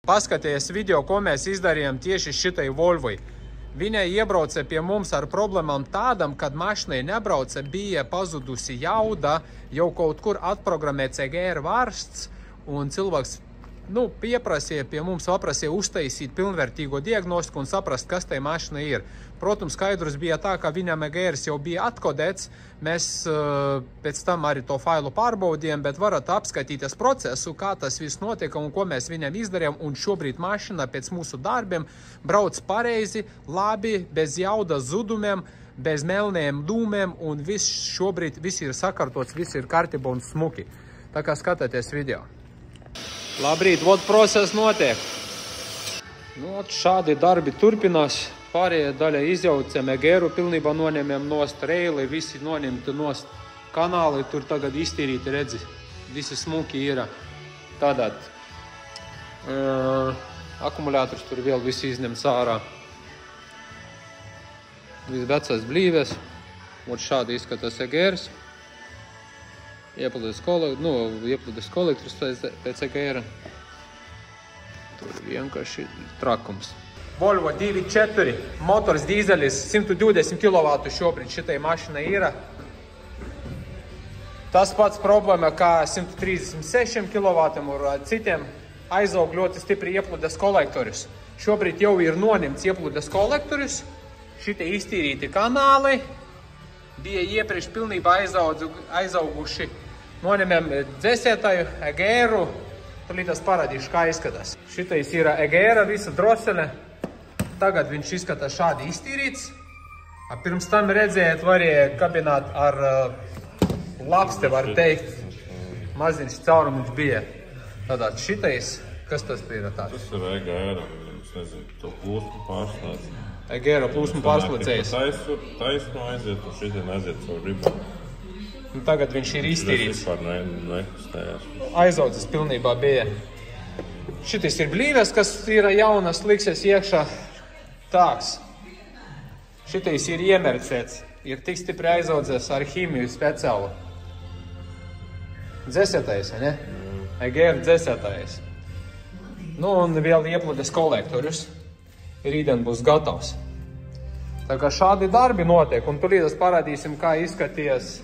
paskaties video, ko mēs izdarījām tieši šitai Volvai. Viņa iebrauca pie mums ar problēmām tādam, kad mašinai nebrauca, bija pazudusi jauda, jau kaut kur atprogrammēts EGR vārsts, un cilvēks pieprasīja pie mums, paprasīja uztaisīt pilnvērtīgo diagnostiku un saprast, kas tai mašina ir. Protams, skaidrs bija tā, ka viņam EGRs jau bija atkodēts, mēs pēc tam arī to failu pārbaudījām, bet varat apskatīties procesu, kā tas viss notika un ko mēs viņam izdarījām, un šobrīd mašina pēc mūsu darbiem brauc pareizi, labi, bez jaudas zudumiem, bez melniem dūmiem, un šobrīd viss ir sakārtots, viss ir kārtībā un smuki. Tā kā skatieties video. Labrīt, vod process notiek. Šādi darbi turpinās. Pārējā daļa izjaucam EGR-u, pilnībā noņemam nost reili, visi noņemti nost kanāli, tur tagad iztīrīti, redzi, visi smuki ir. Tādāt akumuļātors tur vēl visi izņemts ārā. Viss vecās blīves. Vod šādi izskatās EGR-s. Ieplūdes kolektors pēc EGR. Tur vienkārši trakums. Volvo 2.4, motors dīzelis, 120 kW šobrīd šitai mašinai ir. Tas pats problēma kā 136 kW un citiem aizaug ļoti stipri ieplūdes kolektorius. Šobrīd jau ir noņemts ieplūdes kolektorius, šitie iztīrīti kanāli, bija iepriekš pilnībā aizauguši. Noņemam dzēsētāju, EGR-u, tur tas parādīšu, kā izskatās. Šitais ir EGR, visa drosele. Tagad viņš izskatās šādi iztīrīts. Pirms tam redzējāt, varēja kabināt ar lapste, var teikt. Maziņš caurums bija. Tātad šitais, kas tas ir tāds? Tas ir EGR, nezinu, to plūsmu pārslēdz. EGR plūsmu pārslēdzējs. Taisnu aiziet, un šitie aiziet savu ribām. Tagad viņš ir iztīrīts. Nekustējās. Aizaudzis pilnībā bija. Šitis ir blīves, kas ir jaunas, liksies iekšā tāks. Šitais ir iemercēts. Ir tik stipri aizaudzies ar ķīmiju speciālu. Dzēsētājs, ne? EGR dzēsētājs. Un vēl ieplūdes kolektorius. Rītdien būs gatavs. Tā kā šādi darbi notiek, un tulīdās parādīsim, kā izskaties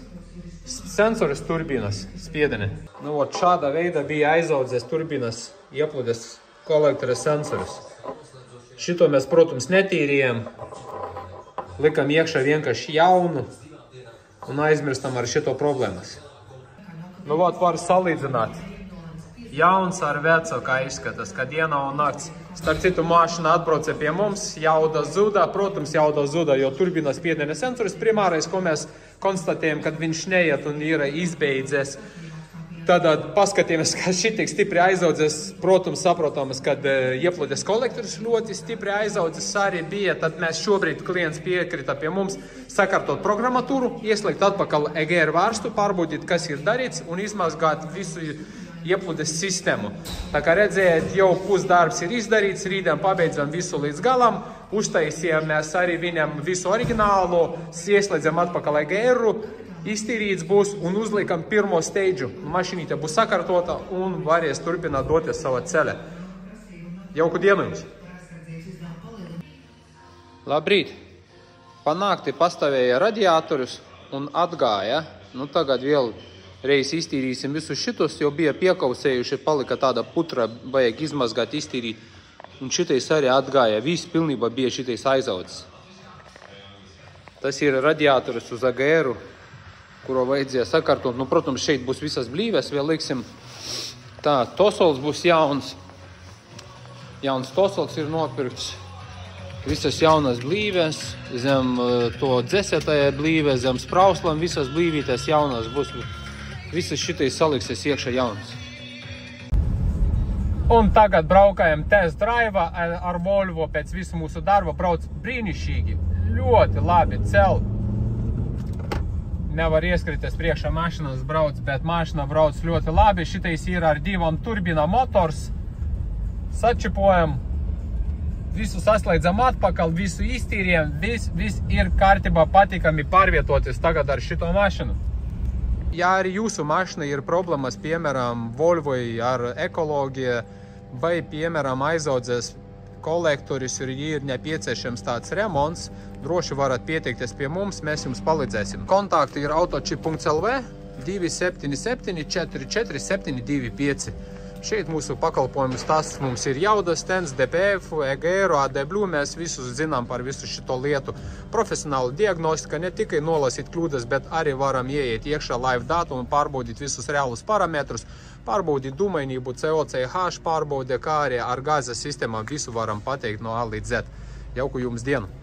sensoras turbinas spiedeni. Šāda veida bija aizaudzies turbinas ieplūdes kolektora sensoras. Šito mēs, protams, netīrījām. Likam iekšā vienkārši jaunu un aizmirstam ar šito problēmas. Var salīdzināt. Jauns ar veco, kā izskatās, kad diena un nakts. Starp citu, mašina atbrauca pie mums, jauda zuda, protams, jauda zuda, jo turbinas spiediena sensors primārais, ko mēs konstatējam, kad viņš neiet un ir izbeidzies. Tad paskatījāmies, ka šitik stipri aizaudzies, protams, saprotams, kad ieplūdes kolektors ļoti stipri aizaudzies arī bija, tad mēs šobrīd klients piekrita pie mums sakārtot programmatūru, ieslēgt atpakaļ EGR vārstu, pārbaudīt, kas ir darīts un izmazgāt visu ieplūdes sistēmu. Tā kā redzējāt, jau pusdarbs ir izdarīts, rītdien pabeidzam visu līdz galam, uztaisījām mēs arī viņam visu oriģinālu, ieslēdzam atpakaļ EGR-u, iztīrīts būs un uzliekam pirmo steidžu. Mašinīte būs sakārtota un varēs turpināt doties savā ceļā. Jauku dienu jums! Labrīt! Panākti pastāvēja radiatorus un atgāja. Tagad vēl reiz iztīrīsim visus šitus, jo bija piekausējuši, palika tāda putra, vajag izmazgāt, iztīrīt. Un šitais arī atgāja, viss pilnībā bija šitais aizaudzis. Tas ir radiators uz EGR-u, kuro vajadzēja sakārtot. Protams, šeit būs visas blīves, vēl liksim. Tosols būs jauns. Jauns tosols ir nopirkts. Visas jaunas blīves, zem to dzēsētāja blīve, zem sprauslam, visas blīvītes jaunas būs. Visas šitais saliksies iekšā jaunas. Un tagad braukājam test drive ar Volvo pēc visu mūsu darba. Brauc brīnišķīgi, ļoti labi cel. Nevar ieskrities priekšā mašinas brauc, bet mašina brauc ļoti labi. Šitais ir ar divam turbina motors. Sačipojam, visu saslēdzam atpakaļ, visu iztīrījam, viss ir kārtībā, patīkami pārvietoties tagad ar šito mašinu. Ja arī jūsu mašina ir problēmas, piemēram, Volvo ar ekoloģiju, vai, piemēram, aizaudzēs kolektoris, ir nepieciešams tāds remonts, droši varat pieteikties pie mums, mēs jums palīdzēsim. Kontakti ir autochip.lv 277 44 725. Šeit mūsu pakalpojumu stāsts mums ir Jaudas stends, DPF, EGR, ADBLU, mēs visus zinām par visu šito lietu. Profesionālu diagnostika, ne tikai nolasīt kļūdas, bet arī varam ieiet iekšā live datu un pārbaudīt visus reālus parametrus, pārbaudīt dumainību, COCH pārbaudē, kā arī ar gāzes sistēmām visu varam pateikt no A līdz Z. Jauku jums dienu!